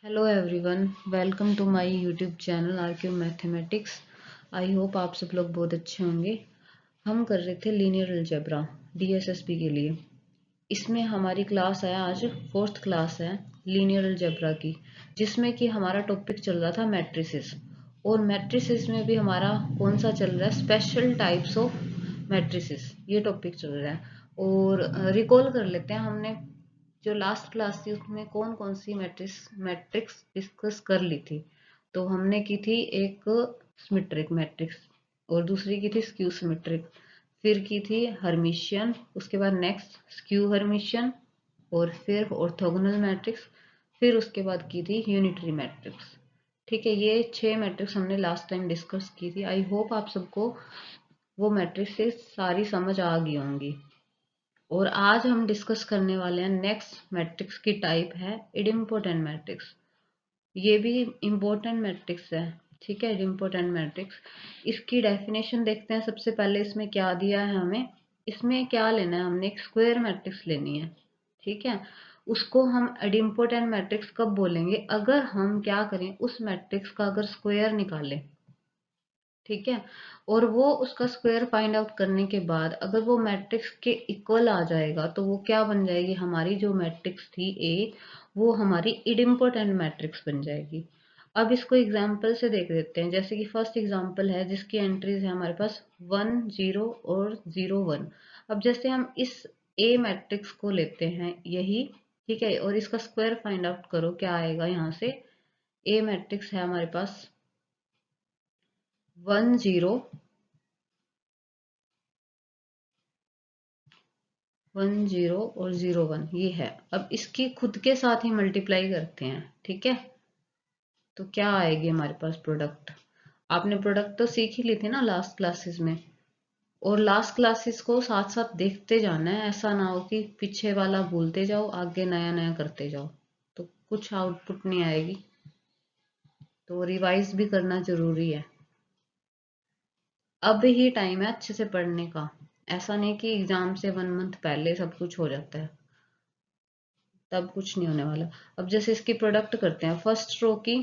Hello everyone, welcome to my YouTube channel RQ mathematics. I hope आप सब लोग बहुत अच्छे होंगे। हम कर रहे थे लीनियर अलजेब्रा डीएसएसपी के लिए। इसमें हमारी क्लास है आज, फोर्थ क्लास है लीनियर अलजेब्रा की, जिसमें कि हमारा टॉपिक चल रहा था मैट्रिसेस। और मैट्रिसेस में भी हमारा कौन सा चल रहा है, स्पेशल टाइप्स ऑफ मैट्रिसेस, ये टॉपिक चल रहा है। और रिकॉल कर लेते हैं, हमने जो लास्ट क्लास थी उसमें कौन कौन सी मैट्रिक्स डिस्कस कर ली थी। तो हमने की थी एक सिमेट्रिक मैट्रिक्स, और दूसरी की थी स्क्यू सिमेट्रिक, फिर की थी हर्मिशियन, उसके बाद नेक्स्ट स्क्यू हर्मिशियन, और फिर ऑर्थोगोनल मैट्रिक्स, फिर उसके बाद की थी यूनिटरी मैट्रिक्स। ठीक है, ये 6 मैट्रिक्स हमने लास्ट टाइम डिस्कस की थी। आई होप आप सबको वो मैट्रिक्स से सारी समझ आ गई होंगी। और आज हम डिस्कस करने वाले हैं नेक्स्ट मैट्रिक्स की टाइप है इडिम्पोटेंट मैट्रिक्स। ये भी इम्पोर्टेंट मैट्रिक्स है। ठीक है, इडिम्पोटेंट मैट्रिक्स, इसकी डेफिनेशन देखते हैं। सबसे पहले इसमें क्या दिया है हमें, इसमें क्या लेना है, हमने एक स्क्वायर मैट्रिक्स लेनी है। ठीक है, उसको हम इडिम्पोटेंट मैट्रिक्स कब बोलेंगे, अगर हम क्या करें, उस मैट्रिक्स का अगर स्क्वायर निकालें। ठीक है, और वो उसका स्क्वायर फाइंड आउट करने के बाद अगर वो मैट्रिक्स के इक्वल आ जाएगा तो वो क्या बन जाएगी, हमारी जो मैट्रिक्स थी ए, वो हमारी इडिम्पोटेंट मैट्रिक्स बन जाएगी। अब इसको एग्जाम्पल से देख लेते हैं। जैसे कि फर्स्ट एग्जाम्पल है जिसकी एंट्रीज है हमारे पास 1 0 और 0 1। अब जैसे हम इस ए मैट्रिक्स को लेते हैं यही, ठीक है, और इसका स्क्वायर फाइंड आउट करो क्या आएगा यहाँ से। ए मैट्रिक्स है हमारे पास 1 0 1 0 और 0 1, ये है। अब इसकी खुद के साथ ही मल्टीप्लाई करते हैं। ठीक है, तो क्या आएगी हमारे पास प्रोडक्ट। आपने प्रोडक्ट तो सीख ही ली थी ना लास्ट क्लासेस में। और लास्ट क्लासेस को साथ साथ देखते जाना है, ऐसा ना हो कि पीछे वाला भूलते जाओ आगे नया नया करते जाओ तो कुछ आउटपुट नहीं आएगी। तो रिवाइज भी करना जरूरी है। अब ही टाइम है अच्छे से पढ़ने का। ऐसा नहीं कि एग्जाम से 1 मंथ पहले सब कुछ हो जाता है, तब कुछ नहीं होने वाला। अब जैसे इसकी प्रोडक्ट करते हैं, फर्स्ट रो की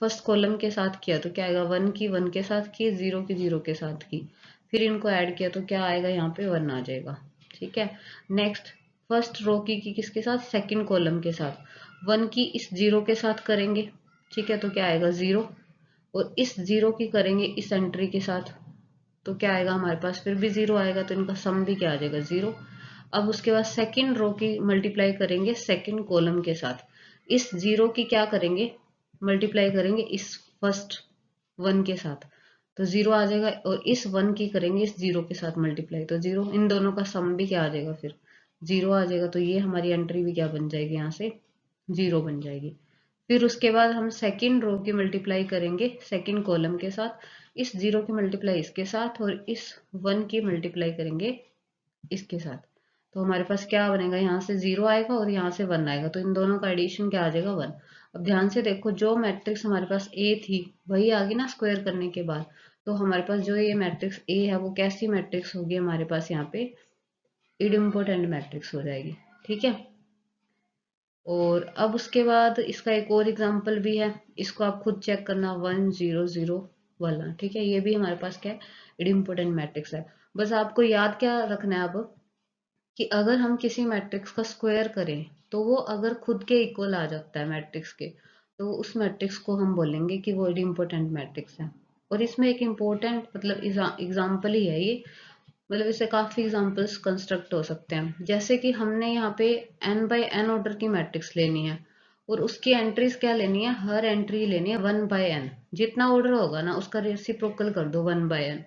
फर्स्ट कॉलम के साथ किया तो क्या आएगा, 1 की 1 के साथ की, 0 की 0 के साथ की, फिर इनको ऐड किया तो क्या आएगा, यहाँ पे 1 आ जाएगा। ठीक है, नेक्स्ट फर्स्ट रो की किसके साथ, सेकंड कॉलम के साथ, 1 की इस 0 के साथ करेंगे। ठीक है, तो क्या आएगा 0, और इस 0 की करेंगे इस एंट्री के साथ, तो क्या आएगा हमारे पास, फिर भी 0 आएगा, तो इनका सम भी क्या आ जाएगा 0। अब उसके बाद सेकंड रो की मल्टीप्लाई करेंगे सेकंड कॉलम के साथ, इस 0 की क्या करेंगे, मल्टीप्लाई करेंगे इस फर्स्ट 1 के साथ, तो 0 आ जाएगा, और इस 1 की करेंगे इस 0 के साथ मल्टीप्लाई, तो 0, इन दोनों का सम भी क्या आ जाएगा, फिर 0 आ जाएगा। तो ये हमारी एंट्री भी क्या बन जाएगी, यहाँ से 0 बन जाएगी। फिर उसके बाद हम सेकंड रो की मल्टीप्लाई करेंगे सेकंड कॉलम के साथ, इस 0 की मल्टीप्लाई इसके साथ, और इस 1 की मल्टीप्लाई करेंगे इसके साथ, तो हमारे पास क्या बनेगा, यहाँ से 0 आएगा और यहाँ से 1 आएगा, तो इन दोनों का एडिशन क्या आ जाएगा 1। अब ध्यान से देखो, जो मैट्रिक्स हमारे पास ए थी वही आ गई ना स्क्वायर करने के बाद। तो हमारे पास जो ये मैट्रिक्स ए है वो कैसी मैट्रिक्स होगी, हमारे पास यहाँ पे इडिम्पोर्टेंट मैट्रिक्स हो जाएगी। ठीक है, और अब उसके बाद इसका एक और एग्जाम्पल भी है, इसको आप खुद चेक करना, 1 0 0 वाला। ठीक है, ये भी हमारे पास क्या है, इडिम्पोर्टेंट मैट्रिक्स है। बस आपको याद क्या रखना है अब, कि अगर हम किसी मैट्रिक्स का स्क्वायर करें तो वो अगर खुद के इक्वल आ जाता है मैट्रिक्स के, तो उस मैट्रिक्स को हम बोलेंगे कि वो इम्पोर्टेंट मैट्रिक्स है। और इसमें एक इम्पोर्टेंट मतलब एग्जाम्पल ही है ये, मतलब इससे काफी एग्जांपल्स कंस्ट्रक्ट हो सकते हैं। जैसे कि हमने यहाँ पे n बाय n ऑर्डर की मैट्रिक्स लेनी है, और उसकी एंट्रीज क्या लेनी है, हर एंट्री लेनी है 1/n, जितना ऑर्डर होगा ना उसका रेसिप्रोकल कर दो 1/n।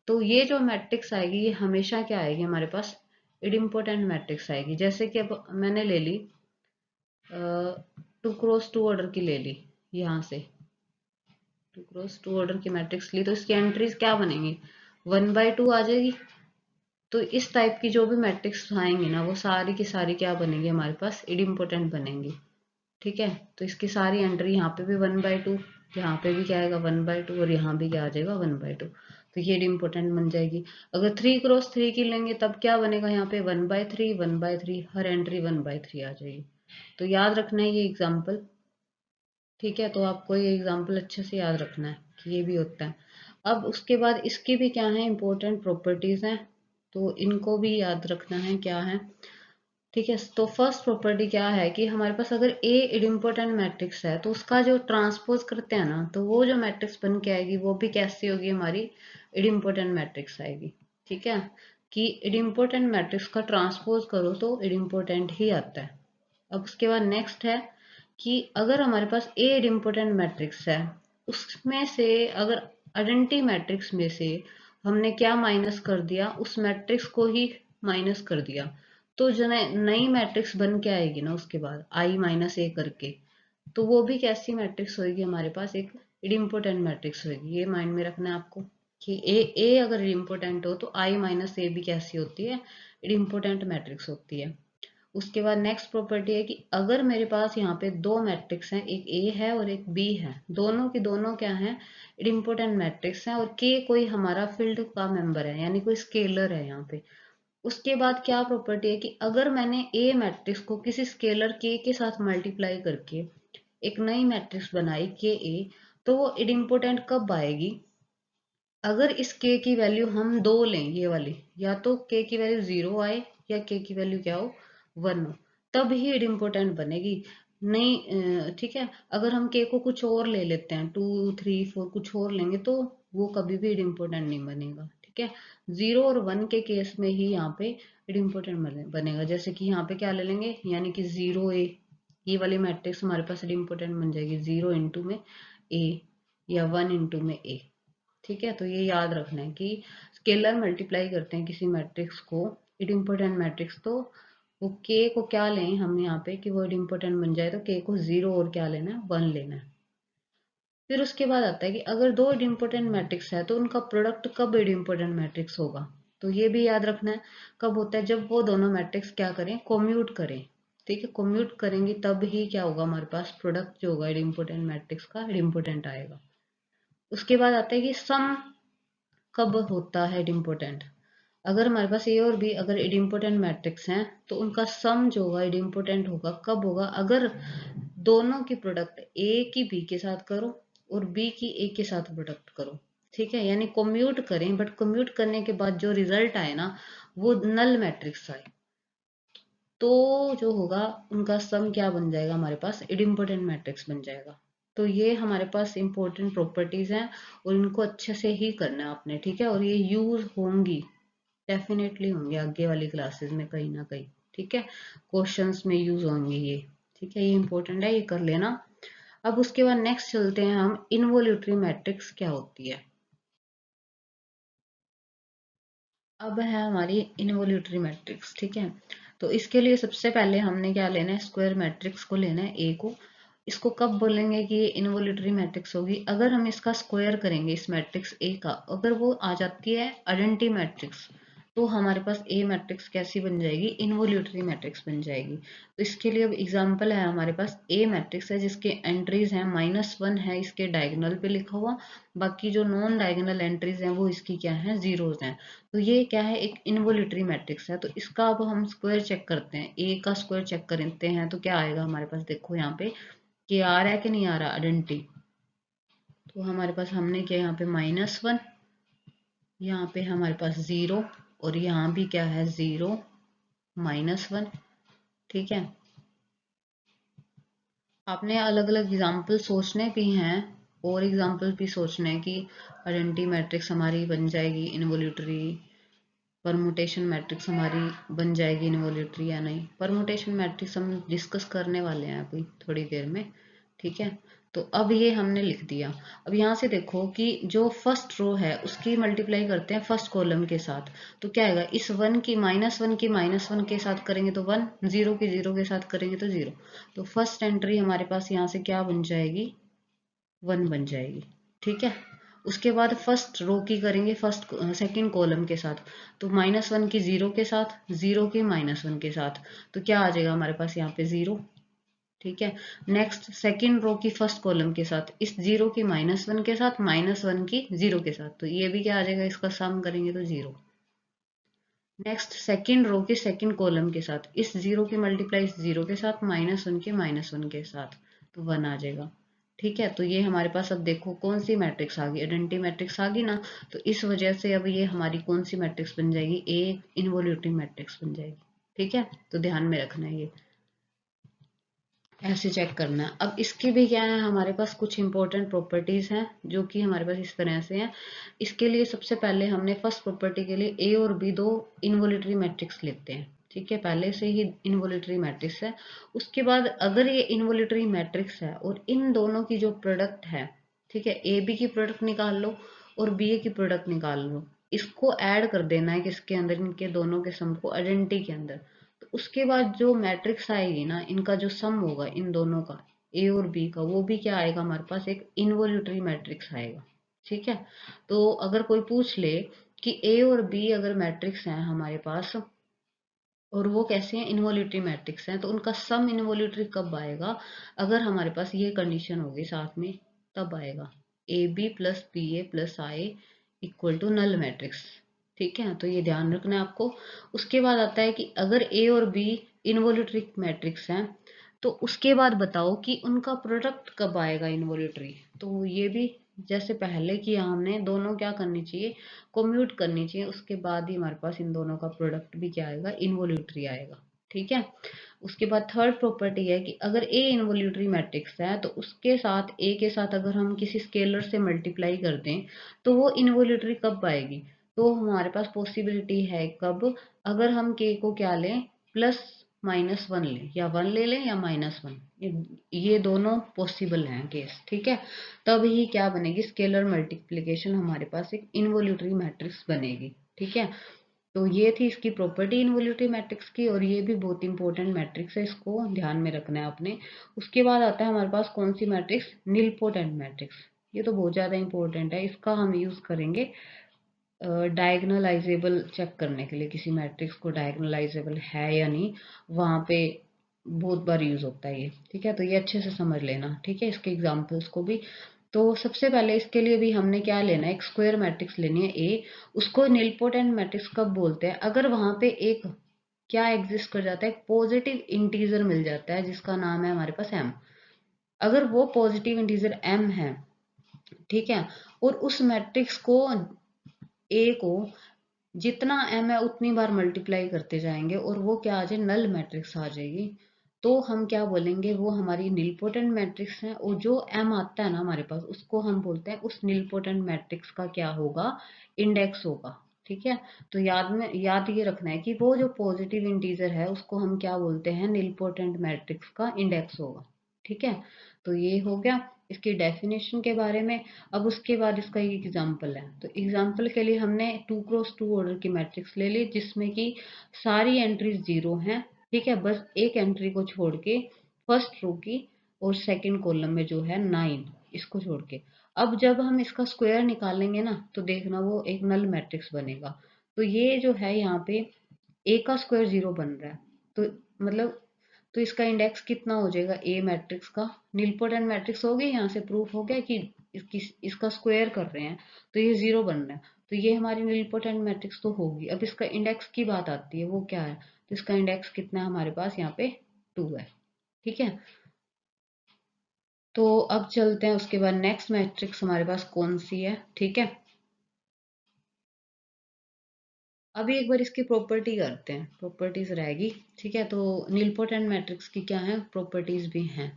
तो ये जो मैट्रिक्स आएगी ये हमेशा क्या आएगी हमारे पास, इडिम्पोर्टेंट मैट्रिक्स आएगी। जैसे कि अब मैंने ले ली 2 क्रॉस 2 ऑर्डर की ले ली, यहाँ से 2 क्रॉस 2 ऑर्डर की मैट्रिक्स ली, तो इसकी एंट्रीज क्या बनेंगी, 1/2 आ जाएगी। तो इस टाइप की जो भी मैट्रिक्स आएंगी ना वो सारी की सारी क्या बनेंगी, हमारे पास इडिम्पोर्टेंट बनेंगी। ठीक है, तो इसकी सारी एंट्री यहाँ पे भी 1/2, यहाँ पे भी क्या आएगा 1/2, और यहाँ भी क्या आ जाएगा 1/2, तो ये इम्पोर्टेंट बन जाएगी। अगर 3 क्रॉस 3 की लेंगे तब क्या बनेगा, यहाँ पे 1/3 1/3, हर एंट्री 1/3 आ जाएगी। तो याद रखना है ये एग्जाम्पल। ठीक है, तो आपको ये एग्जाम्पल अच्छे से याद रखना है कि ये भी होता है। अब उसके बाद इसकी भी क्या है, इंपॉर्टेंट प्रॉपर्टीज हैं, तो इनको भी याद रखना है क्या है। ठीक है, तो फर्स्ट प्रॉपर्टी क्या है कि हमारे पास अगर ए इडिम्पोर्टेंट मैट्रिक्स है तो उसका जो ट्रांसपोज करते हैं ना, तो वो जो मैट्रिक्स बन के आएगी वो भी कैसी होगी, हमारी इडिम्पोर्टेंट मैट्रिक्स आएगी। ठीक है, कि इडिम्पोर्टेंट मैट्रिक्स का ट्रांसपोज करो तो इडिम्पोर्टेंट ही आता है। अब उसके बाद नेक्स्ट है कि अगर हमारे पास ए इम्पोर्टेंट मैट्रिक्स है, उसमें से अगर आइडेंटिटी मैट्रिक्स में से हमने क्या माइनस कर दिया, उस मैट्रिक्स को ही माइनस कर दिया, तो जो नई मैट्रिक्स बन के आएगी ना उसके बाद आई माइनस ए करके, तो वो भी कैसी मैट्रिक्स होगी, हमारे पास एक इम्पोर्टेंट मैट्रिक्स होगी। ये माइंड में रखना है आपको कि ए अगर इम्पोर्टेंट हो तो आई माइनस ए भी कैसी होती है, इम्पोर्टेंट मैट्रिक्स होती है। उसके बाद नेक्स्ट प्रॉपर्टी है कि अगर मेरे पास यहाँ पे दो मैट्रिक्स हैं, एक ए है और एक बी है, दोनों की दोनों क्या है, इम्पोर्टेंट मैट्रिक्स हैं, और के कोई हमारा फील्ड का मेंबर है, यानी कोई स्केलर है यहाँ पे। उसके बाद क्या प्रॉपर्टी है कि अगर मैंने ए मैट्रिक्स को किसी स्केलर के साथ मल्टीप्लाई करके एक नई मैट्रिक्स बनाई के ए, तो वो इम्पोर्टेंट कब आएगी, अगर इस के की वैल्यू हम दो लें, ये वाली, या तो के की वैल्यू 0 आए या के की वैल्यू क्या हो, 1 हो, तब ही इम्पोर्टेंट बनेगी। नहीं ठीक है, अगर हम के को कुछ और ले लेते हैं, 2 3 4 कुछ और लेंगे, तो वो कभी भी इम्पोर्टेंट नहीं बनेगा। ठीक है, 0 और 1 के केस में ही यहाँ पे इम्पोर्टेंट बनेगा। जैसे कि यहाँ पे क्या ले लेंगे, यानी कि 0 ए, ये वाली मैट्रिक्स हमारे पास इम्पोर्टेंट बन जाएगी 0 इंटू में ए या 1 इंटू में ए। ठीक है, तो ये याद रखना है कि स्केलर मल्टीप्लाई करते हैं किसी मैट्रिक्स को, इम्पोर्टेंट मैट्रिक्स, तो वो के को क्या लें हम यहाँ पे कि वो इम्पोर्टेंट बन जाए, तो के को 0 और क्या लेना है, 1 लेना है। फिर उसके बाद आता है कि अगर दो इम्पोर्टेंट मैट्रिक्स है तो उनका प्रोडक्ट कब इम्पोर्टेंट मैट्रिक्स होगा, तो ये भी याद रखना है कब होता है, जब वो दोनों मैट्रिक्स क्या करें, कोम्यूट करें। ठीक है, कोम्यूट करेंगे तब ही क्या होगा, हमारे पास प्रोडक्ट जो होगा इम्पोर्टेंट मैट्रिक्स का इम्पोर्टेंट आएगा। उसके बाद आता है कि सम कब होता है इम्पोर्टेंट, अगर हमारे पास ए और बी अगर इम्पोर्टेंट मैट्रिक्स हैं तो उनका सम जो होगा इम्पोर्टेंट होगा, कब होगा, अगर दोनों की प्रोडक्ट ए की बी के साथ करो और बी की ए के साथ प्रोडक्ट करो। ठीक है, यानी कम्यूट करें, बट कम्यूट करने के बाद जो रिजल्ट आए ना, वो नल मैट्रिक्स आए, तो जो होगा उनका सम क्या बन जाएगा, हमारे पास इम्पोर्टेंट मैट्रिक्स बन जाएगा। तो ये हमारे पास इंपॉर्टेंट प्रॉपर्टीज हैं और इनको अच्छे से ही करना है आपने। ठीक है, और ये यूज होंगी, डेफिनेटली होंगे आगे वाली क्लासेस में कहीं ना कहीं। ठीक है, क्वेश्चंस में यूज होंगे ये। ठीक है, ये इंपॉर्टेंट है, ये कर लेना। अब उसके बाद नेक्स्ट चलते हैं हम, इनवोल्यूटरी मैट्रिक्स क्या होती है। अब है हमारी इनवोल्यूटरी मैट्रिक्स। ठीक है, तो इसके लिए सबसे पहले हमने क्या लेना है, स्क्वायर मैट्रिक्स को लेना है ए को। इसको कब बोलेंगे कि ये इनवोल्यूटरी मैट्रिक्स होगी, अगर हम इसका स्क्वायर करेंगे, इस मैट्रिक्स ए का, अगर वो आ जाती है आइडेंटिटी मैट्रिक्स, तो हमारे पास ए मैट्रिक्स कैसी बन जाएगी, इनवोल्यूटरी मैट्रिक्स बन जाएगी। तो इसके लिए अब एग्जांपल है, हमारे पास ए मैट्रिक्स है जिसके एंट्रीज हैं -1 है इसके डायगोनल पे लिखा हुआ, बाकी जो नॉन डायगोनल एंट्रीज हैं वो इसकी क्या है, जीरोज हैं। तो ये क्या है, एक इनवोल्यूटरी मैट्रिक्स है। तो इसका अब हम स्क्वायर चेक करते हैं, ए का स्क्वायर चेक करते हैं, तो क्या आएगा हमारे पास, देखो यहाँ पे कि आ रहा है कि नहीं आ रहा आइडेंटिटी। तो हमारे पास हमने किया यहाँ पे -1, यहाँ पे हमारे पास 0, और यहाँ भी क्या है 0 -1। ठीक है, आपने अलग अलग एग्जाम्पल सोचने भी हैं, और एग्जाम्पल भी सोचने हैं कि आइडेंटिटी मैट्रिक्स हमारी बन जाएगी इनवोल्यूटरी, परमुटेशन मैट्रिक्स हमारी बन जाएगी इनवोल्यूटरी या नहीं। परमुटेशन मैट्रिक्स हम डिस्कस करने वाले हैं अभी थोड़ी देर में। ठीक है, तो अब ये हमने लिख दिया। अब यहाँ से देखो कि जो फर्स्ट रो है उसकी मल्टीप्लाई करते हैं फर्स्ट कॉलम के साथ, तो क्या आएगा, इस 1 की -1 की -1 के साथ करेंगे तो 1, 0 की 0 के साथ करेंगे तो 0। तो फर्स्ट एंट्री हमारे पास यहाँ से क्या बन जाएगी, 1 बन जाएगी। ठीक है, उसके बाद फर्स्ट रो की करेंगे फर्स्ट सेकंड कॉलम के साथ, तो -1 की 0 के साथ, 0 की -1 के साथ, तो क्या आ जाएगा हमारे पास यहाँ पे 0। ठीक है, नेक्स्ट सेकंड रो की फर्स्ट कॉलम के साथ, इस 0 की -1 के साथ, -1 की 0 के साथ, तो ये भी क्या आ जाएगा, इसका सम करेंगे तो 0। नेक्स्ट सेकंड रो की सेकंड कॉलम के साथ, इस 0 की मल्टीप्लाई इस 0 के साथ, -1 के -1 के साथ, तो 1 आ जाएगा। ठीक है, तो ये हमारे पास अब देखो कौन सी मैट्रिक्स आ गई, आइडेंटिटी मैट्रिक्स आ गई ना। तो इस वजह से अब ये हमारी कौन सी मैट्रिक्स बन जाएगी, ए इनवॉल्यूटरी मैट्रिक्स बन जाएगी। ठीक है, तो ध्यान में रखना है ये, ऐसे चेक करना है। अब इसकी भी क्या है, हमारे पास कुछ इंपॉर्टेंट प्रॉपर्टीज हैं जो कि हमारे पास इस तरह से हैं। इसके लिए सबसे पहले हमने फर्स्ट प्रॉपर्टी के लिए ए और बी दो इनवॉल्यूटरी मैट्रिक्स लेते हैं। ठीक है, पहले से ही इनवॉल्यूटरी मैट्रिक्स है। उसके बाद अगर ये इनवॉल्यूटरी मैट्रिक्स है और इन दोनों की जो प्रोडक्ट है, ठीक है, ए बी की प्रोडक्ट निकाल लो और बी ए की प्रोडक्ट निकाल लो, इसको ऐड कर देना है किसके अंदर, इनके दोनों के सम को आइडेंटिटी के अंदर। तो उसके बाद जो मैट्रिक्स आएगी ना, इनका जो सम होगा इन दोनों का, ए और बी का, वो भी क्या आएगा हमारे पास, एक इनवॉल्यूटरी मैट्रिक्स आएगा। ठीक है, तो अगर कोई पूछ ले कि ए और बी अगर मैट्रिक्स हैं हमारे पास और वो कैसे हैं, इनवॉल्यूटरी मैट्रिक्स हैं, तो उनका सम इनवॉल्यूटरी कब आएगा, अगर हमारे पास ये कंडीशन होगी साथ में, तब आएगा A B plus B A plus I equal to null matrix. ठीक है, तो ये ध्यान रखना है आपको। उसके बाद आता है कि अगर ए और बी इनवॉल्यूटरी मैट्रिक्स हैं, तो उसके बाद बताओ कि उनका प्रोडक्ट कब आएगा इनवॉल्यूटरी। तो ये भी जैसे पहले किया हमने, दोनों क्या करनी चाहिए, कोम्यूट करनी चाहिए, उसके बाद ही हमारे पास इन दोनों का प्रोडक्ट भी क्या आएगा, इनवॉल्यूटरी आएगा। ठीक है, उसके बाद थर्ड प्रॉपर्टी है कि अगर ए इनवॉल्यूटरी मैट्रिक्स है तो उसके साथ ए के साथ अगर हम किसी स्केलर से मल्टीप्लाई कर दें तो वो इनवॉल्यूटरी कब आएगी। तो हमारे पास पॉसिबिलिटी है कब, अगर हम के को क्या लें, प्लस माइनस वन लें, या वन ले लें या माइनस वन, ये दोनों पॉसिबल हैं केस। ठीक है, तब ही क्या बनेगी, स्केलर मल्टीप्लिकेशन हमारे पास एक इनवॉल्यूटरी मैट्रिक्स बनेगी। ठीक है, तो ये थी इसकी प्रॉपर्टी इनवॉल्यूटरी मैट्रिक्स की, और ये भी बहुत इंपॉर्टेंट मैट्रिक्स है, इसको ध्यान में रखना है आपने। उसके बाद आता है हमारे पास कौन सी मैट्रिक्स, निलपोटेंट मैट्रिक्स। ये तो बहुत ज़्यादा इंपॉर्टेंट है, इसका हम यूज़ करेंगे डायगनलाइजेबल चेक करने के लिए, किसी मैट्रिक्स को डायगनलाइजेबल है या नहीं, वहाँ पे बहुत बार यूज होता है ये। ठीक है, तो ये अच्छे से समझ लेना। ठीक है, इसके एग्जांपल्स को भी। तो सबसे पहले इसके लिए भी हमने क्या लेना है, एक स्क्वायर मैट्रिक्स लेनी है ए। उसको निलपोटेंट मैट्रिक्स कब बोलते हैं, अगर वहां पे एक क्या एग्जिस्ट कर जाता है, एक पॉजिटिव इंटीजर मिल जाता है जिसका नाम है हमारे पास एम। अगर वो पॉजिटिव इंटीजर एम है, ठीक है, और उस मैट्रिक्स को, ए को जितना एम है उतनी बार मल्टीप्लाई करते जाएंगे और वो क्या आ जाए, नल मैट्रिक्स आ जाएगी, तो हम क्या बोलेंगे, वो हमारी निलपोटेंट मैट्रिक्स है। और जो एम आता है ना हमारे पास, उसको हम बोलते हैं उस निलपोटेंट मैट्रिक्स का क्या होगा, इंडेक्स होगा। ठीक है, तो याद ये रखना है कि वो जो पॉजिटिव इंटीजर है उसको हम क्या बोलते हैं, निलपोटेंट मैट्रिक्स का इंडेक्स होगा। ठीक है, तो ये हो गया इसकी डेफिनेशन के बारे में। अब उसके बाद इसका एक एग्जाम्पल है, तो एग्जाम्पल के लिए हमने 2x2 ऑर्डर की मैट्रिक्स ले ली जिसमें कि सारी एंट्रीज जीरो हैं। ठीक है, बस एक एंट्री को छोड़ के, फर्स्ट रो की और सेकंड कॉलम में जो है 9, इसको छोड़ के। अब जब हम इसका स्क्वायर निकालेंगे ना, तो देखना वो एक नल मैट्रिक्स बनेगा। तो ये जो है यहाँ पे ए का स्क्वायर जीरो बन रहा है, तो मतलब, तो इसका इंडेक्स कितना हो जाएगा, ए मैट्रिक्स का निलपोटेंट मैट्रिक्स हो गई। यहाँ से प्रूफ हो गया कि इसका स्क्वायर कर रहे हैं तो ये जीरो बन रहा है, तो ये हमारी निलपोटेंट मैट्रिक्स तो होगी। अब इसका इंडेक्स की बात आती है, वो क्या है, तो इसका इंडेक्स कितना है हमारे पास यहाँ पे 2 है। ठीक है, तो अब चलते हैं उसके बाद नेक्स्ट मैट्रिक्स हमारे पास कौन सी है। ठीक है, अभी एक बार इसकी प्रॉपर्टी करते हैं, प्रॉपर्टीज रहेगी। ठीक है, तो निलपोटेंट मैट्रिक्स की क्या है, प्रॉपर्टीज भी हैं।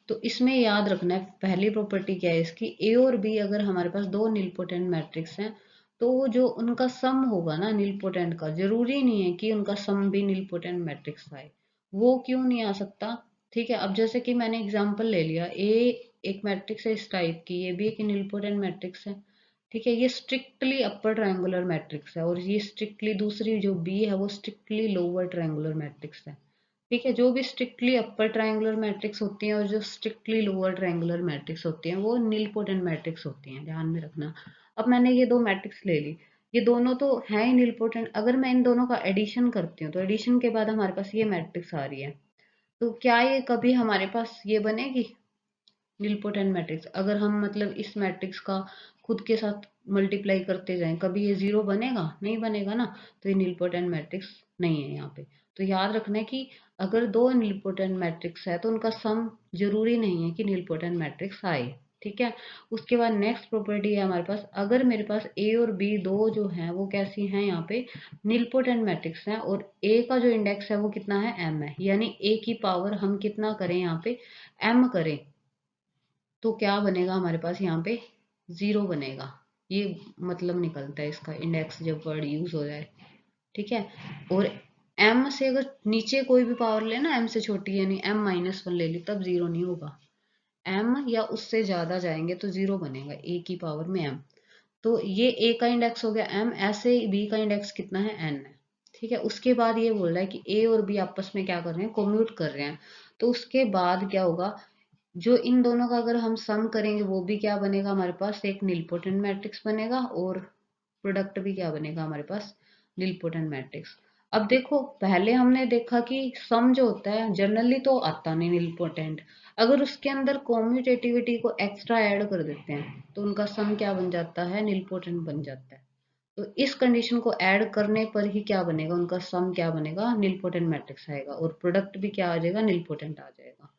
तो इसमें याद रखना है, पहली प्रॉपर्टी क्या है इसकी, ए और बी अगर हमारे पास दो निलपोटेंट मैट्रिक्स हैं, तो वो जो उनका सम होगा ना निलपोटेंट का, जरूरी नहीं है कि उनका सम भी निलपोटेंट मैट्रिक्स आए। वो क्यों नहीं आ सकता, ठीक है, अब जैसे कि मैंने एग्जांपल ले लिया, ए एक मैट्रिक्स है इस टाइप की, ये भी एक निलपोटेंट मैट्रिक्स है। ठीक है, ये स्ट्रिक्टली अपर ट्रायंगुलर मैट्रिक्स है, और ये स्ट्रिक्टली दूसरी जो बी है वो स्ट्रिक्टली लोअर ट्रायंगुलर मैट्रिक्स है। ठीक है, जो भी स्ट्रिक्टली अपर ट्रायंगुलर मैट्रिक्स होती हैं और जो स्ट्रिक्टली लोअर ट्रायंगुलर मैट्रिक्स होती हैं वो नीलपोटेंट मैट्रिक्स होती हैं, ध्यान में रखना। अब मैंने ये दो मैट्रिक्स ले ली, ये दोनों तो हैं ही नीलपोटेंट। अगर मैं इन दोनों का एडिशन करती हूँ तो एडिशन के बाद हमारे पास ये मैट्रिक्स आ रही है, तो क्या ये कभी हमारे पास ये बनेगी निलपोटेंट मैट्रिक्स, अगर हम मतलब इस मैट्रिक्स का खुद के साथ मल्टीप्लाई करते जाएं, कभी ये जीरो बनेगा, नहीं बनेगा ना, तो ये निलपोटेंट मैट्रिक्स नहीं है यहाँ पे। तो याद रखना है कि अगर दो नीलपोटेंट मैट्रिक्स है तो उनका सम जरूरी नहीं है कि नीलपोटेंट मैट्रिक्स आए। ठीक है। उसके बाद नेक्स्ट प्रॉपर्टी है हमारे पास, अगर मेरे पास ए और बी दो जो हैं वो कैसी हैं, यहाँ पे नीलपोटेंट मैट्रिक्स हैं, और ए का जो इंडेक्स है वो कितना है, एम है, यानी ए की पावर हम कितना करें यहाँ पे, एम करें, तो क्या बनेगा हमारे पास यहाँ पे, जीरो बनेगा। ये मतलब निकलता है इसका इंडेक्स जब वर्ड यूज हो जाए। ठीक है। और एम से अगर नीचे कोई भी पावर ले ना, एम से छोटी, यानी m-1 ले ली, तब जीरो नहीं होगा। एम या उससे ज्यादा जाएंगे तो जीरो बनेगा, ए की पावर में एम। तो ये ए का इंडेक्स हो गया एम, ऐसे बी का इंडेक्स कितना है, एन है। ठीक है। उसके बाद ये बोल रहा है कि ए और बी आपस में क्या कर रहे हैं, कोम्यूट कर रहे हैं। तो उसके बाद क्या होगा, जो इन दोनों का अगर हम सम करेंगे वो भी क्या बनेगा हमारे पास, एक नीलपोटेंट मैट्रिक्स बनेगा, और प्रोडक्ट भी क्या बनेगा हमारे पास, नीलपोटेंट मैट्रिक्स। अब देखो, पहले हमने देखा कि सम जो होता है जनरली तो आता नहीं नीलपोटेंट, अगर उसके अंदर कॉम्यूटेटिविटी को एक्स्ट्रा ऐड कर देते हैं तो उनका सम क्या बन जाता है, नीलपोटेंट बन जाता है। तो इस कंडीशन को ऐड करने पर ही क्या बनेगा, उनका सम क्या बनेगा, नीलपोटेंट मैट्रिक्स आएगा, और प्रोडक्ट भी क्या आ जाएगा, नीलपोटेंट आ जाएगा।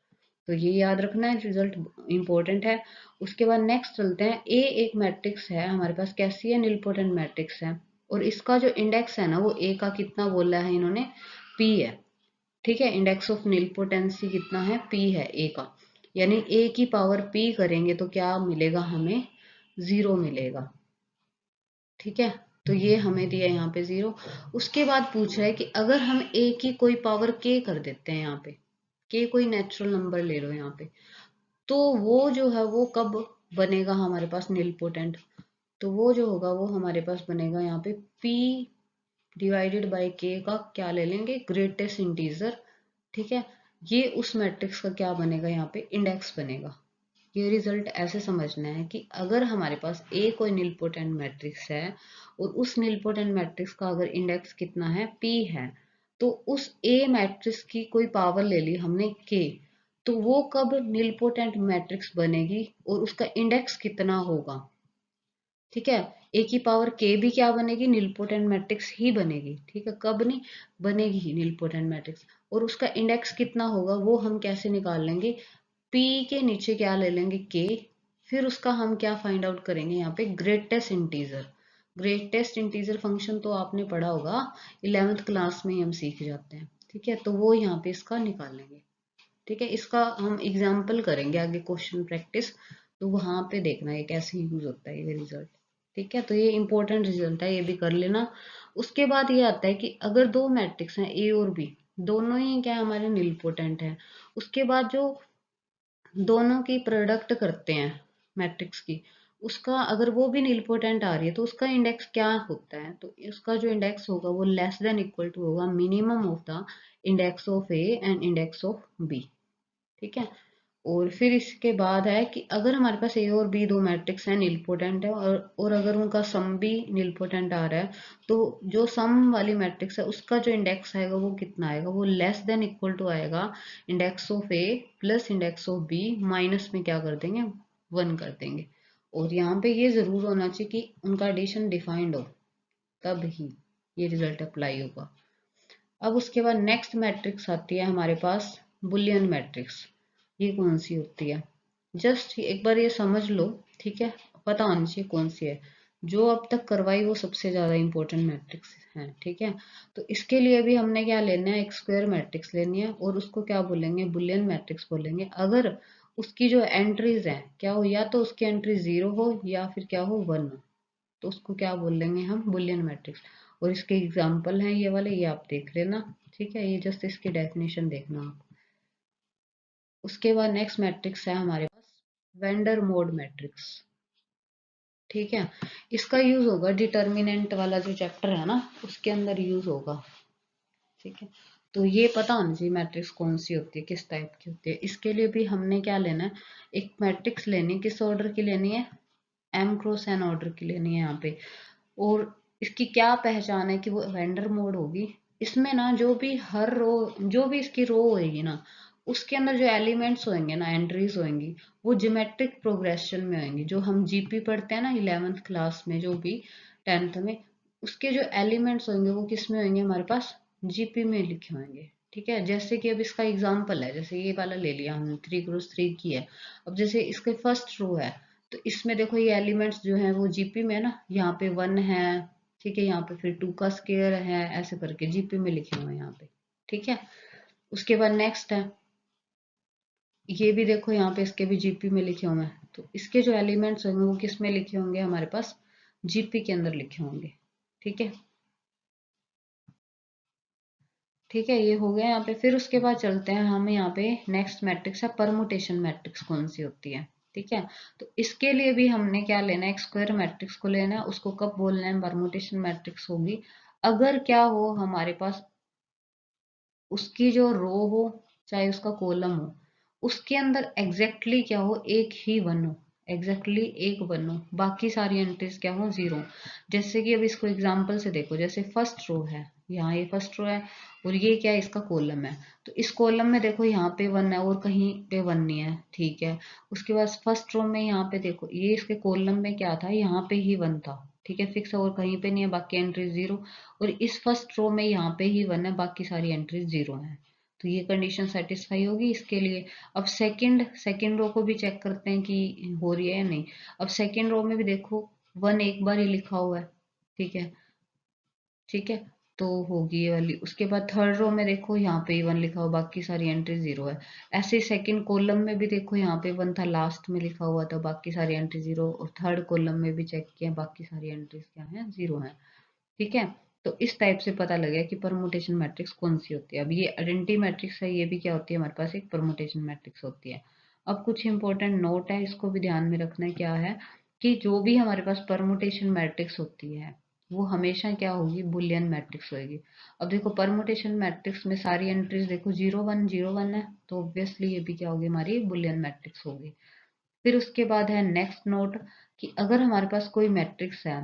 तो ये याद रखना है, रिजल्ट इंपॉर्टेंट है। उसके बाद नेक्स्ट चलते हैं, ए एक मैट्रिक्स है हमारे पास, कैसी है, नीलपोटेंट मैट्रिक्स है, और इसका जो इंडेक्स है ना वो ए का कितना बोला है इन्होंने, पी है। ठीक है। इंडेक्स ऑफ नीलपोटेंसी कितना है, पी है ए का, यानी ए की पावर पी करेंगे तो क्या मिलेगा हमें, जीरो मिलेगा। ठीक है। तो ये हमें दिया यहाँ पे जीरो। उसके बाद पूछ रहा है कि अगर हम ए की कोई पावर के कर देते हैं, यहाँ पे के कोई नेचुरल नंबर ले लो यहाँ पे, तो वो जो है वो कब बनेगा हमारे पास नीलपोटेंट, तो वो जो होगा वो हमारे पास बनेगा यहाँ पे p डिवाइडेड बाय के का क्या ले लेंगे, ग्रेटेस्ट इंटीजर। ठीक है। ये उस मैट्रिक्स का क्या बनेगा, यहाँ पे इंडेक्स बनेगा। ये रिजल्ट ऐसे समझना है कि अगर हमारे पास ए कोई नीलपोटेंट मैट्रिक्स है, और उस नीलपोटेंट मैट्रिक्स का अगर इंडेक्स कितना है, p है, तो उस ए मैट्रिक्स की कोई पावर ले ली हमने k, तो वो कब नीलपोटेंट मैट्रिक्स बनेगी और उसका इंडेक्स कितना होगा। ठीक है। ए की पावर के भी क्या बनेगी, नीलपोटेंट मैट्रिक्स ही बनेगी। ठीक है। कब नहीं बनेगी ही नीलपोटेंट मैट्रिक्स, और उसका इंडेक्स कितना होगा वो हम कैसे निकाल लेंगे, पी के नीचे क्या ले लेंगे, के, फिर उसका हम क्या फाइंड आउट करेंगे, यहाँ पे greatest integer. Greatest integer function तो आपने पढ़ा होगा 11th क्लास में ही हम सीख जाते हैं। ठीक है। तो वो यहाँ पे इसका निकाल लेंगे। ठीक है। इसका हम एग्जाम्पल करेंगे आगे क्वेश्चन प्रैक्टिस, तो वहां पे देखना ये कैसे यूज होता है ये रिजल्ट। ठीक है। तो ये इंपॉर्टेंट रिजल्ट है, ये भी कर लेना। उसके बाद ये आता है कि अगर दो मैट्रिक्स हैं ए और बी, दोनों ही क्या हमारे नीलपोटेंट हैं, उसके बाद जो दोनों की प्रोडक्ट करते हैं मैट्रिक्स की, उसका अगर वो भी नीलपोटेंट आ रही है तो उसका इंडेक्स क्या होता है, तो उसका जो इंडेक्स होगा वो लेस देन इक्वल टू होगा minimum of the index of A and index of B. ठीक है। और फिर इसके बाद है कि अगर हमारे पास ए और बी दो मैट्रिक्स हैं, नीलपोटेंट है, और अगर उनका सम भी नीलपोटेंट आ रहा है, तो जो सम वाली मैट्रिक्स है उसका जो इंडेक्स आएगा वो कितना आएगा, वो लेस देन इक्वल टू आएगा index of A plus index of B, minus में क्या कर देंगे, 1 कर देंगे। और यहाँ पे ये जरूर होना चाहिए कि उनका एडिशन डिफाइंड हो, तब ही ये रिजल्ट अप्लाई होगा। अब उसके बाद नेक्स्ट मैट्रिक्स आती है हमारे पास, बुलियन मैट्रिक्स। ये कौन सी होती है, जस्ट एक बार ये समझ लो। ठीक है। पता होनी चाहिए कौन सी है, जो अब तक करवाई वो सबसे ज्यादा इंपॉर्टेंट मैट्रिक्स है। ठीक है। तो इसके लिए भी हमने क्या लेना है, एक स्क्वायर मैट्रिक्स लेनी है, और उसको क्या बोलेंगे, बुलियन मैट्रिक्स बोलेंगे। अगर उसकी जो एंट्रीज है क्या हो, या तो उसकी एंट्री 0 हो या फिर क्या हो, 1 हो, तो उसको क्या बोल लेंगे हम, बुलियन मैट्रिक्स। और इसके एग्जाम्पल हैं ये वाले, ये आप देख लेना। ठीक है। ये जस्ट इसकी डेफिनेशन देखना आप। उसके बाद नेक्स्ट मैट्रिक्स है हमारे पास वेंडर मोड मैट्रिक्स। ठीक है। इसका यूज होगा डिटर्मिनेंट वाला जो चैप्टर है ना, उसके अंदर यूज होगा। ठीक है। तो ये पता होना चाहिए मैट्रिक्स कौन सी होती है, किस टाइप की होती है। इसके लिए भी हमने क्या लेना है, एक मैट्रिक्स लेनी है, किस ऑर्डर की लेनी है, एम क्रॉस एन ऑर्डर की लेनी है यहाँ पे। और इसकी क्या पहचान है कि वो वेंडर मोड होगी, इसमें ना जो भी हर रो, जो भी इसकी रो होएगी ना, उसके अंदर जो एलिमेंट्स होंगे ना, एंट्रीज होंगी, वो ज्योमेट्रिक प्रोग्रेशन में होंगी। जो हम जीपी पढ़ते हैं ना 11th क्लास में, जो भी 10th में, उसके जो एलिमेंट्स होंगे वो किस में होंगे हमारे पास, जीपी में लिखे होंगे। ठीक है, जैसे कि अब इसका एग्जाम्पल है, जैसे ये वाला ले लिया हमने 3 क्रॉस 3 की है। अब जैसे इसके फर्स्ट रो है, तो इसमें देखो ये एलिमेंट्स जो है वो जीपी में है ना, यहाँ पे 1 है, ठीक है, यहाँ पे फिर 2 का स्केयर है, ऐसे करके जीपी में लिखे हुए हैं यहाँ पे। ठीक है, उसके बाद नेक्स्ट है, ये भी देखो यहाँ पे इसके भी जीपी में लिखे हुए हैं, तो इसके जो एलिमेंट्स होंगे वो किस में लिखे होंगे, हमारे पास जीपी के अंदर लिखे होंगे। ठीक है, ठीक है, ये हो गया यहाँ पे। फिर उसके बाद चलते हैं हम यहाँ पे, नेक्स्ट मैट्रिक्स है परमुटेशन मैट्रिक्स, कौन सी होती है। ठीक है, तो इसके लिए भी हमने क्या लेना है, एक स्क्वायर मैट्रिक्स को लेना है। उसको कब बोलना है, परमुटेशन मैट्रिक्स होगी अगर क्या हो हमारे पास, उसकी जो रो हो चाहे उसका कॉलम हो, उसके अंदर एग्जैक्टली क्या हो, एक ही वन हो, एग्जैक्टली एक वन हो, बाकी सारी एंट्रीज क्या हो, जीरो। जैसे कि अब इसको एग्जांपल से देखो, जैसे फर्स्ट रो है, यहाँ ये फर्स्ट रो है और ये क्या है, इसका कॉलम है। तो इस कॉलम में देखो यहाँ पे वन है और कहीं पे वन नहीं है। ठीक है, उसके बाद फर्स्ट रो में यहाँ पे देखो, ये इसके कॉलम में क्या था, यहाँ पे ही वन था। ठीक है, फिक्स है और कहीं पे नहीं है, बाकी एंट्री जीरो। और इस फर्स्ट रो में यहाँ पे ही वन है, बाकी सारी एंट्रीज जीरो हैं। तो ये कंडीशन सेटिस्फाई होगी इसके लिए। अब सेकंड रो को भी चेक करते हैं कि हो रही है या नहीं। अब सेकंड रो में भी देखो, वन एक बार ही लिखा हुआ है। ठीक है, ठीक है, तो होगी ये वाली। उसके बाद थर्ड रो में देखो, यहाँ पे वन लिखा हुआ, बाकी सारी एंट्री जीरो है। ऐसे सेकंड कॉलम में भी देखो, यहाँ पे वन था, लास्ट में लिखा हुआ था, बाकी सारी एंट्री जीरो। और थर्ड कॉलम में भी चेक किया, बाकी सारी एंट्रीज क्या है, जीरो है। ठीक है, तो इस टाइप से पता लग गया कि परमुटेशन मैट्रिक्स कौन सी होती है। अब ये आइडेंटिटी मैट्रिक्स है, ये भी क्या होती है, हमारे पास एक परमुटेशन मैट्रिक्स होती है। अब कुछ इंपॉर्टेंट नोट है, इसको भी ध्यान में रखना है। क्या है कि जो भी हमारे पास परमुटेशन मैट्रिक्स होती है वो हमेशा क्या होगी, बुलियन मैट्रिक्स होगी। अब देखो परमुटेशन मैट्रिक्स में सारी एंट्रीज देखो जीरो वन है, तो ऑब्वियसली ये भी क्या होगी, हमारी बुलियन मैट्रिक्स होगी। फिर उसके बाद है नेक्स्ट नोट, कि अगर हमारे पास कोई मैट्रिक्स है,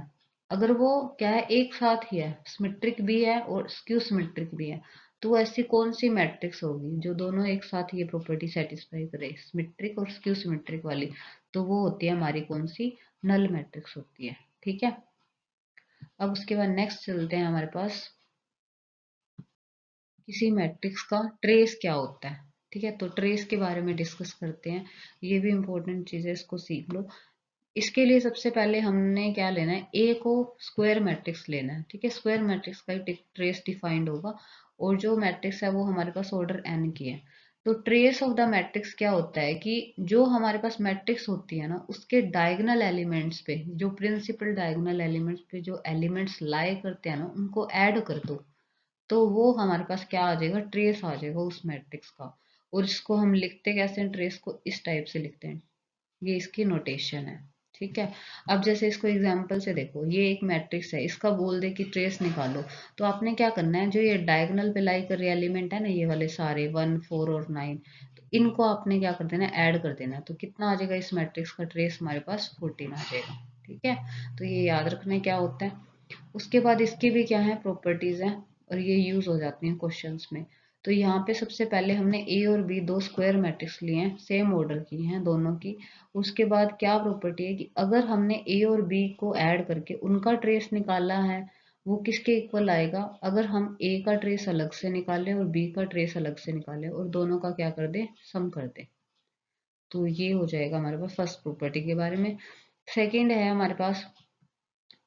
अगर वो क्या है, एक साथ ही है, सिमेट्रिक भी है और स्क्यू सिमेट्रिक भी है, तो ऐसी कौन सी मैट्रिक्स होगी जो दोनों एक साथ ये प्रॉपर्टी सेटिस्फाई करे, सिमेट्रिक और स्क्यू सिमेट्रिक वाली। तो वो होती है हमारी कौन सी, नल मैट्रिक्स होती है। ठीक है, अब उसके बाद नेक्स्ट चलते हैं हमारे पास, किसी मैट्रिक्स का ट्रेस क्या होता है। ठीक है, तो ट्रेस के बारे में डिस्कस करते हैं। ये भी इंपॉर्टेंट चीज है, इसको सीख लो। इसके लिए सबसे पहले हमने क्या लेना है, ए को स्क्वायर मैट्रिक्स लेना है। ठीक है, स्क्वायर मैट्रिक्स का ट्रेस डिफाइंड होगा, और जो मैट्रिक्स है वो हमारे पास ऑर्डर एन की है। तो ट्रेस ऑफ द मैट्रिक्स क्या होता है कि जो हमारे पास मैट्रिक्स होती है ना, उसके डायगोनल एलिमेंट्स पे, जो प्रिंसिपल डायगोनल एलिमेंट्स पे जो एलिमेंट्स लाई करते हैं ना, उनको ऐड कर दो, तो वो हमारे पास क्या आ जाएगा, ट्रेस आ जाएगा उस मैट्रिक्स का। और इसको हम लिखते कैसे हैं, ट्रेस को इस टाइप से लिखते हैं, ये इसकी नोटेशन है। ठीक है, अब जैसे इसको एग्जांपल से देखो, ये एक मैट्रिक्स है, इसका बोल दे कि ट्रेस निकालो, तो आपने क्या करना है, जो ये डायगोनल पे लाई कर रहे एलिमेंट है ना, ये वाले सारे 1 4 और 9, तो इनको आपने क्या कर देना, ऐड कर देना। तो कितना आ जाएगा, इस मैट्रिक्स का ट्रेस हमारे पास 14 आ जाएगा। ठीक है, तो ये याद रखना क्या होता है। उसके बाद इसकी भी क्या है, प्रॉपर्टीज है, और ये यूज हो जाती हैं क्वेश्चंस में। तो यहाँ पे सबसे पहले हमने ए और बी दो स्क्वायर मैट्रिक्स लिए हैं, सेम ऑर्डर की हैं दोनों की। उसके बाद क्या प्रॉपर्टी है कि अगर हमने ए और बी को ऐड करके उनका ट्रेस निकाला है, वो किसके इक्वल आएगा, अगर हम ए का ट्रेस अलग से निकालें और बी का ट्रेस अलग से निकालें और दोनों का क्या कर दें, सम कर दें, तो ये हो जाएगा हमारे पास फर्स्ट प्रॉपर्टी के बारे में। सेकंड है हमारे पास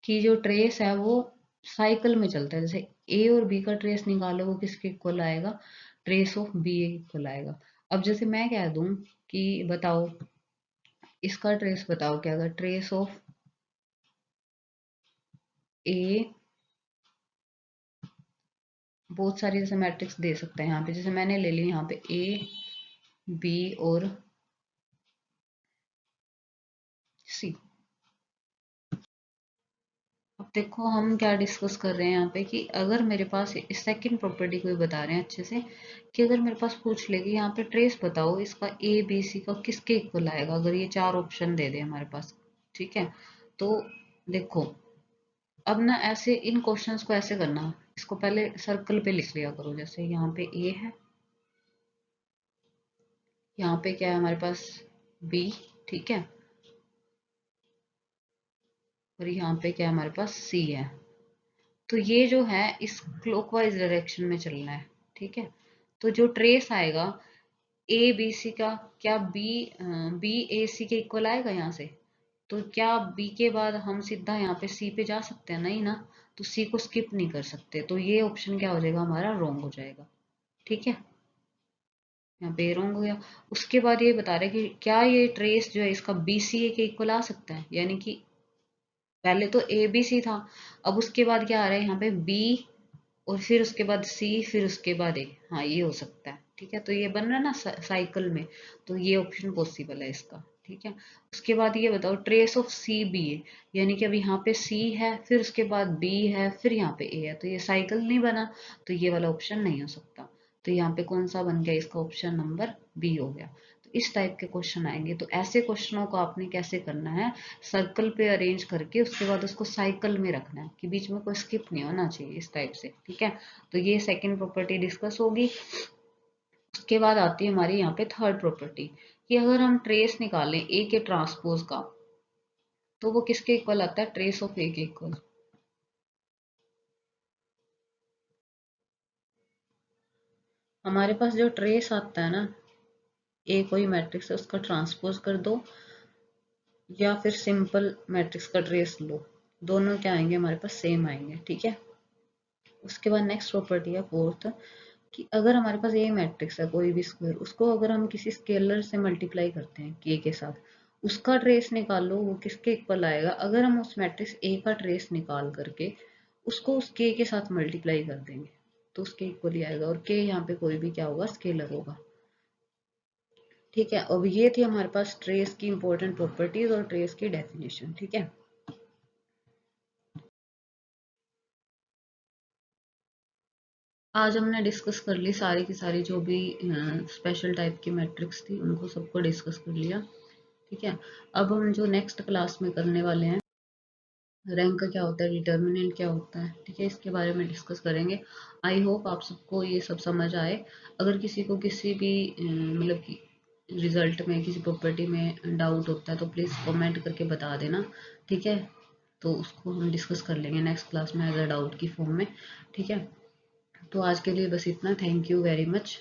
कि जो ट्रेस है वो साइकिल में चलता है, जैसे ए और बी का ट्रेस निकालो, वो किसके इक्वल आएगा, ट्रेस ऑफ बी इक्वल आएगा। अब जैसे मैं कह दूं कि बताओ इसका ट्रेस बताओ, क्या अगर ट्रेस ऑफ ए, बहुत सारी जैसे मैट्रिक्स दे सकते हैं यहाँ पे, जैसे मैंने ले ली यहाँ पे ए बी और सी। अब देखो हम क्या डिस्कस कर रहे हैं यहाँ पे, कि अगर मेरे पास सेकंड प्रॉपर्टी को बता रहे हैं अच्छे से, कि अगर मेरे पास पूछ लेगी यहाँ पे ट्रेस बताओ इसका ए बी सी का किसके इक्वल आएगा, अगर ये चार ऑप्शन दे दे हमारे पास। ठीक है, तो देखो अब ना ऐसे इन क्वेश्चंस को ऐसे करना, इसको पहले सर्कल पे लिख लिया करो, जैसे यहाँ पे ए है, यहाँ पे क्या है हमारे पास बी, ठीक है, और यहाँ पे क्या है हमारे पास सी है। तो ये जो है इस क्लॉकवाइज डायरेक्शन में चलना है। ठीक है, तो जो ट्रेस आएगा ए बी सी का, क्या बी ए सी के इक्वल आएगा यहाँ से? तो क्या बी के बाद हम सीधा यहाँ पे सी पे जा सकते हैं? नहीं ना, तो सी को स्किप नहीं कर सकते, तो ये ऑप्शन क्या हो जाएगा हमारा? रॉन्ग हो जाएगा। ठीक है, यहाँ पे रॉन्ग हो गया। उसके बाद ये बता रहे कि क्या ये ट्रेस जो है इसका बी सी ए के इक्वल आ सकता है, यानी कि पहले तो ए बी सी था, अब उसके बाद क्या आ रहा है यहाँ पे बी, और फिर उसके बाद सी, फिर उसके बाद ए। हाँ, ये हो सकता है। ठीक है, तो ये बन रहा है ना साइकिल में, तो ये ऑप्शन पॉसिबल है इसका। ठीक है, उसके बाद ये बताओ ट्रेस ऑफ सी बी ए, यानी कि अब यहाँ पे सी है, फिर उसके बाद बी है, फिर यहाँ पे ए है, तो ये साइकिल नहीं बना, तो ये वाला ऑप्शन नहीं हो सकता। तो यहाँ पे कौन सा बन गया? इसका ऑप्शन नंबर बी हो गया। तो इस टाइप के क्वेश्चन आएंगे, तो ऐसे क्वेश्चनों को आपने कैसे करना है? सर्कल पे अरेंज करके उसके बाद उसको साइकिल में रखना है कि बीच में कोई स्किप नहीं होना चाहिए, इस टाइप से। ठीक है, तो ये सेकंड प्रॉपर्टी डिस्कस होगी। उसके बाद आती है हमारी यहाँ पे थर्ड प्रॉपर्टी, कि अगर हम ट्रेस निकालें ए के ट्रांसपोज का, तो वो किसके इक्वल आता है? ट्रेस ऑफ ए के इक्वल। हमारे पास जो ट्रेस आता है ना, ए कोई मैट्रिक्स है उसका ट्रांसपोज कर दो, या फिर सिंपल मैट्रिक्स का ट्रेस लो, दोनों क्या आएंगे हमारे पास? सेम आएंगे। ठीक है, उसके बाद नेक्स्ट प्रॉपर्टी है फोर्थ, कि अगर हमारे पास ये मैट्रिक्स है कोई भी स्क्वायर, उसको अगर हम किसी स्केलर से मल्टीप्लाई करते हैं के साथ, उसका ट्रेस निकालो, वो किसके इक्वल आएगा? अगर हम उस मैट्रिक्स ए का ट्रेस निकाल करके उसको उस के साथ मल्टीप्लाई कर देंगे, तो उसके इक्वल ही आएगा, और के यहाँ पे कोई भी क्या होगा? स्केलर होगा। ठीक है, अब ये थी हमारे पास ट्रेस की इंपॉर्टेंट प्रॉपर्टीज और ट्रेस की डेफिनेशन। ठीक है, आज हमने डिस्कस कर ली सारी की सारी जो भी स्पेशल टाइप की मैट्रिक्स थी, उनको सबको डिस्कस कर लिया। ठीक है, अब हम जो नेक्स्ट क्लास में करने वाले हैं, रैंक का क्या होता है, डिटर्मिनेंट क्या होता है, ठीक है, इसके बारे में डिस्कस करेंगे। आई होप आप सबको ये सब समझ आए। अगर किसी को किसी भी मतलब कि रिजल्ट में किसी प्रॉपर्टी में डाउट होता है तो प्लीज़ कमेंट करके बता देना। ठीक है, तो उसको हम डिस्कस कर लेंगे नेक्स्ट क्लास में एज अ डाउट की फॉर्म में। ठीक है, तो आज के लिए बस इतना। Thank you very much.